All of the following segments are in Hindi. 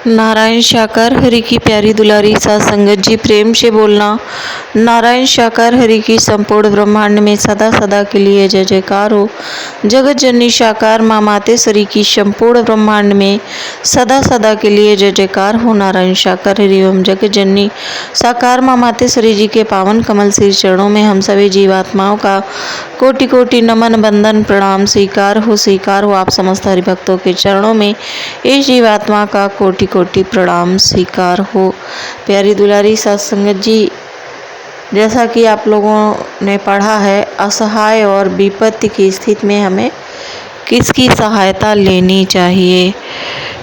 नारायण साकार हरि की प्यारी दुलारी सात संगत जी, प्रेम से बोलना। नारायण साकार हरि की संपूर्ण ब्रह्मांड में सदा सदा के लिए जय जयकार हो। जगत जननी साकार माँ मातेश्वरी की संपूर्ण ब्रह्मांड में सदा सदा के लिए जय जयकार हो। नारायण साकार हरि ओम। जगत जननी साकार माँ मातेश्वरी जी के पावन कमल शीर चरणों में हम सभी जीवात्माओं का कोटि कोटि नमन बंदन प्रणाम स्वीकार हो। आप समस्त हरिभक्तों के चरणों में इस जीवात्मा का कोटि कोटि प्रणाम स्वीकार हो। प्यारी दुलारी सत्संगत जी, जैसा कि आप लोगों ने पढ़ा है, असहाय और विपत्ति की स्थिति में हमें किसकी सहायता लेनी चाहिए।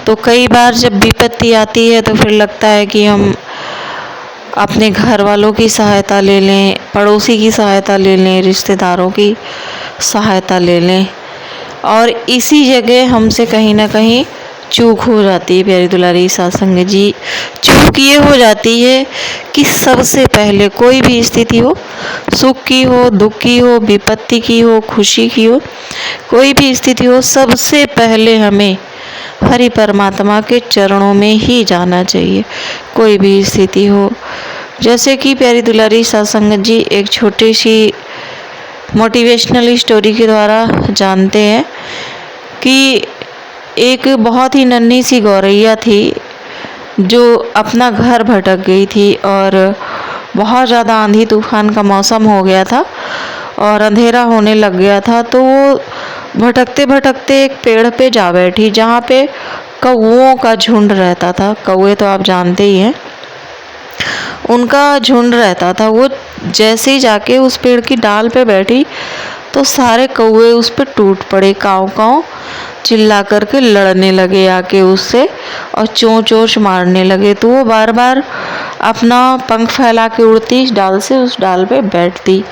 तो कई बार जब विपत्ति आती है तो फिर लगता है कि हम अपने घर वालों की सहायता ले लें, पड़ोसी की सहायता ले लें, रिश्तेदारों की सहायता ले लें, और इसी जगह हमसे कहीं ना कहीं चूक हो जाती है। प्यारी दुलारी सत्संग जी, चूक ये हो जाती है कि सबसे पहले कोई भी स्थिति हो, सुख की हो, दुख की हो, विपत्ति की हो, खुशी की हो, कोई भी स्थिति हो, सबसे पहले हमें हरि परमात्मा के चरणों में ही जाना चाहिए। कोई भी स्थिति हो, जैसे कि प्यारी दुलारी सत्संग जी एक छोटी सी मोटिवेशनल स्टोरी के द्वारा जानते हैं कि एक बहुत ही नन्ही सी गौरैया थी जो अपना घर भटक गई थी, और बहुत ज़्यादा आंधी तूफान का मौसम हो गया था और अंधेरा होने लग गया था। तो वो भटकते भटकते एक पेड़ पे जा बैठी जहाँ पे कौओं का झुंड रहता था। कौए तो आप जानते ही हैं, उनका झुंड रहता था। वो जैसे ही जाके उस पेड़ की डाल पे बैठी तो सारे कौए उस पर टूट पड़े, काँव काँव चिल्ला करके लड़ने लगे आके उससे और चोंच चोंच मारने लगे। तो वो बार बार अपना पंख फैला के उड़ती इस डाल से उस डाल पे बैठती,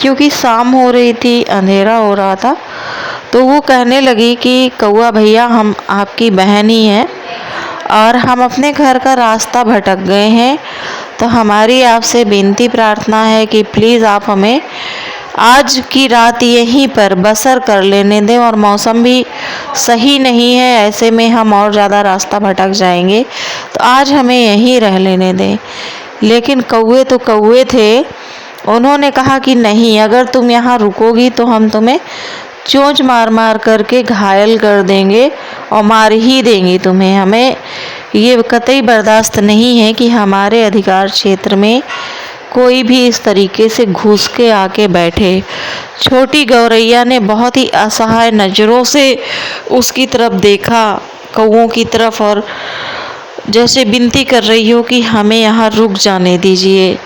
क्योंकि शाम हो रही थी, अंधेरा हो रहा था। तो वो कहने लगी कि कौआ भैया, हम आपकी बहन ही हैं और हम अपने घर का रास्ता भटक गए हैं, तो हमारी आपसे विनती प्रार्थना है कि प्लीज़ आप हमें आज की रात यहीं पर बसर कर लेने दें, और मौसम भी सही नहीं है, ऐसे में हम और ज़्यादा रास्ता भटक जाएंगे, तो आज हमें यहीं रह लेने दें। लेकिन कौए तो कौए थे, उन्होंने कहा कि नहीं, अगर तुम यहाँ रुकोगी तो हम तुम्हें चोंच मार मार करके घायल कर देंगे और मार ही देंगे तुम्हें। हमें ये कतई बर्दाश्त नहीं है कि हमारे अधिकार क्षेत्र में कोई भी इस तरीके से घुस के आके बैठे। छोटी गौरैया ने बहुत ही असहाय नज़रों से उसकी तरफ देखा, कौओं की तरफ, और जैसे विनती कर रही हो कि हमें यहाँ रुक जाने दीजिए,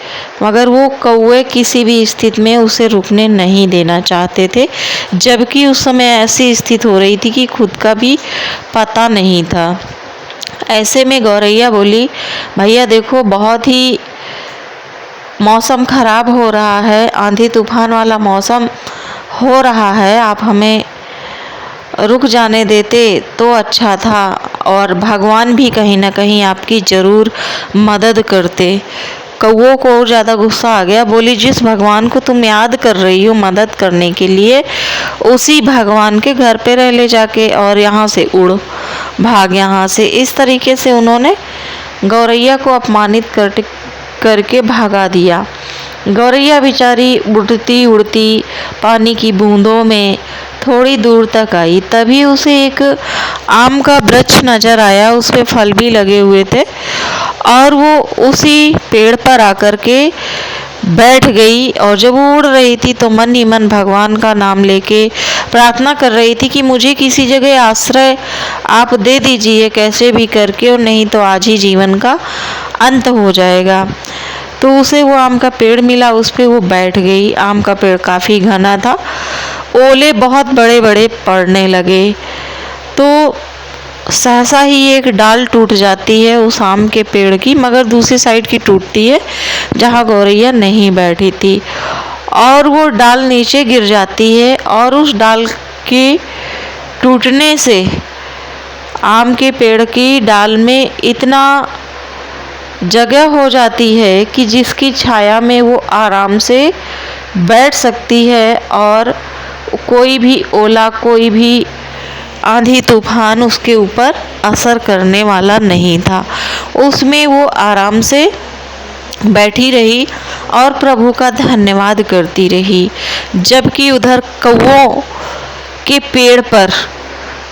मगर वो कौए किसी भी स्थिति में उसे रुकने नहीं देना चाहते थे, जबकि उस समय ऐसी स्थिति हो रही थी कि खुद का भी पता नहीं था। ऐसे में गौरैया बोली, भैया देखो, बहुत ही मौसम खराब हो रहा है, आंधी तूफान वाला मौसम हो रहा है, आप हमें रुक जाने देते तो अच्छा था, और भगवान भी कहीं ना कहीं आपकी ज़रूर मदद करते। कौओं को और ज़्यादा गुस्सा आ गया, बोली, जिस भगवान को तुम याद कर रही हो मदद करने के लिए, उसी भगवान के घर पे रह ले जाके, और यहाँ से उड़ भाग यहाँ से। इस तरीके से उन्होंने गौरैया को अपमानित करके भगा दिया। गौरैया बेचारी उड़ती उड़ती पानी की बूंदों में थोड़ी दूर तक आई, तभी उसे एक आम का वृक्ष नजर आया, उस पे फल भी लगे हुए थे, और वो उसी पेड़ पर आकर के बैठ गई। और जब वो उड़ रही थी तो मन ही मन भगवान का नाम लेके प्रार्थना कर रही थी कि मुझे किसी जगह आश्रय आप दे दीजिए कैसे भी करके, और नहीं तो आज ही जीवन का अंत हो जाएगा। तो उसे वो आम का पेड़ मिला, उस पे वो बैठ गई। आम का पेड़ काफ़ी घना था, ओले बहुत बड़े बड़े पड़ने लगे। तो सहसा ही एक डाल टूट जाती है उस आम के पेड़ की, मगर दूसरी साइड की टूटती है जहाँ गौरैया नहीं बैठी थी, और वो डाल नीचे गिर जाती है। और उस डाल के टूटने से आम के पेड़ की डाल में इतना जगह हो जाती है कि जिसकी छाया में वो आराम से बैठ सकती है, और कोई भी ओला, कोई भी आंधी तूफान उसके ऊपर असर करने वाला नहीं था। उसमें वो आराम से बैठी रही और प्रभु का धन्यवाद करती रही। जबकि उधर कौवों के पेड़ पर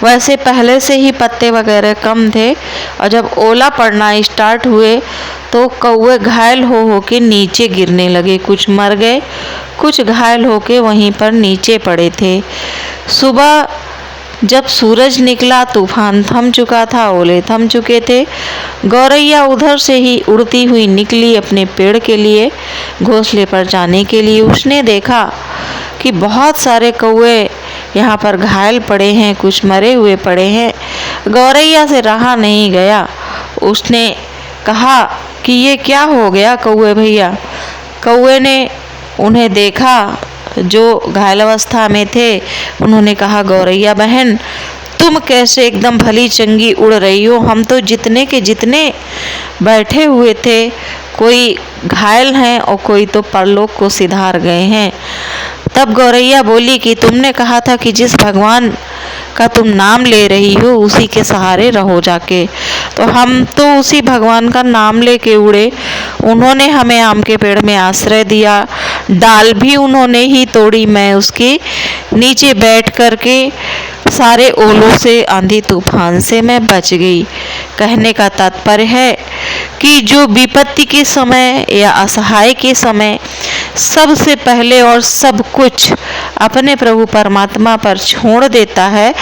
वैसे पहले से ही पत्ते वगैरह कम थे और जब ओला पड़ना स्टार्ट हुए तो कौवे घायल हो के नीचे गिरने लगे। कुछ मर गए, कुछ घायल होके वहीं पर नीचे पड़े थे। सुबह जब सूरज निकला, तूफान थम चुका था, ओले थम चुके थे। गौरैया उधर से ही उड़ती हुई निकली अपने पेड़ के लिए, घोंसले पर जाने के लिए। उसने देखा कि बहुत सारे कौवे यहाँ पर घायल पड़े हैं, कुछ मरे हुए पड़े हैं। गौरैया से रहा नहीं गया। उसने कहा कि ये क्या हो गया कौवे भैया। कौवे ने उन्हें देखा जो घायल अवस्था में थे। उन्होंने कहा, गौरैया बहन, तुम कैसे एकदम भली चंगी उड़ रही हो? हम तो जितने के जितने बैठे हुए थे, कोई घायल हैं और कोई तो परलोक को सिधार गए हैं। तब गौरैया बोली कि तुमने कहा था कि जिस भगवान का तुम नाम ले रही हो उसी के सहारे रहो जाके, तो हम तो उसी भगवान का नाम लेके उड़े। उन्होंने हमें आम के पेड़ में आश्रय दिया, डाल भी उन्होंने ही तोड़ी। मैं उसके नीचे बैठ करके सारे ओलों से, आंधी तूफान से मैं बच गई। कहने का तात्पर्य है कि जो विपत्ति के समय या असहाय के समय सबसे पहले और सब कुछ अपने प्रभु परमात्मा पर छोड़ देता है,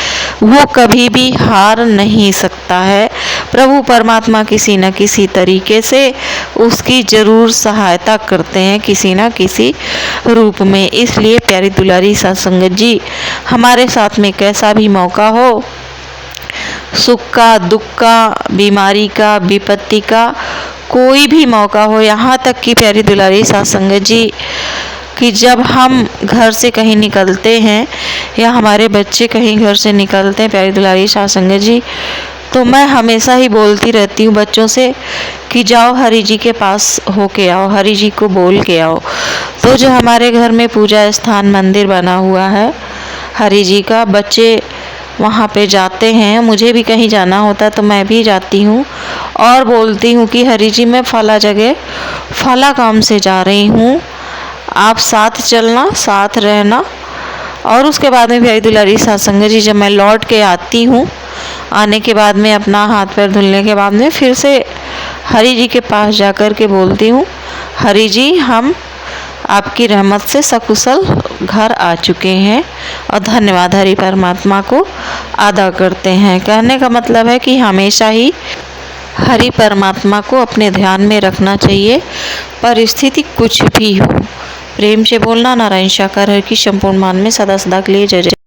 वो कभी भी हार नहीं सकता है। प्रभु परमात्मा किसी न किसी तरीके से उसकी जरूर सहायता करते हैं, किसी न किसी रूप में। इसलिए प्यारी दुलारी सत्संगत जी, हमारे साथ में कैसा भी मौका हो, सुख का, दुख का, बीमारी का, विपत्ति का, कोई भी मौका हो, यहाँ तक कि प्यारी दुलारी सत्संगत जी कि जब हम घर से कहीं निकलते हैं या हमारे बच्चे कहीं घर से निकलते हैं प्यारी दुलारी सत्संगत जी, तो मैं हमेशा ही बोलती रहती हूँ बच्चों से कि जाओ हरि जी के पास होके आओ, हरि जी को बोल के आओ। तो जो हमारे घर में पूजा स्थान मंदिर बना हुआ है हरि जी का, बच्चे वहाँ पे जाते हैं। मुझे भी कहीं जाना होता है तो मैं भी जाती हूँ और बोलती हूँ कि हरि जी मैं फला जगह फला काम से जा रही हूँ, आप साथ चलना, साथ रहना। और उसके बाद में प्यारी दुलारी सत्संगत जी, जब मैं लौट के आती हूँ, आने के बाद में अपना हाथ पैर धुलने के बाद में फिर से हरि जी के पास जा कर के बोलती हूँ, हरि जी हम आपकी रहमत से सकुशल घर आ चुके हैं और धन्यवाद हरि परमात्मा को अदा करते हैं। कहने का मतलब है कि हमेशा ही हरि परमात्मा को अपने ध्यान में रखना चाहिए, परिस्थिति कुछ भी हो। प्रेम से बोलना। नारायण साकार हरि की संपूर्ण मान में सदा सदा के लिए जय जय।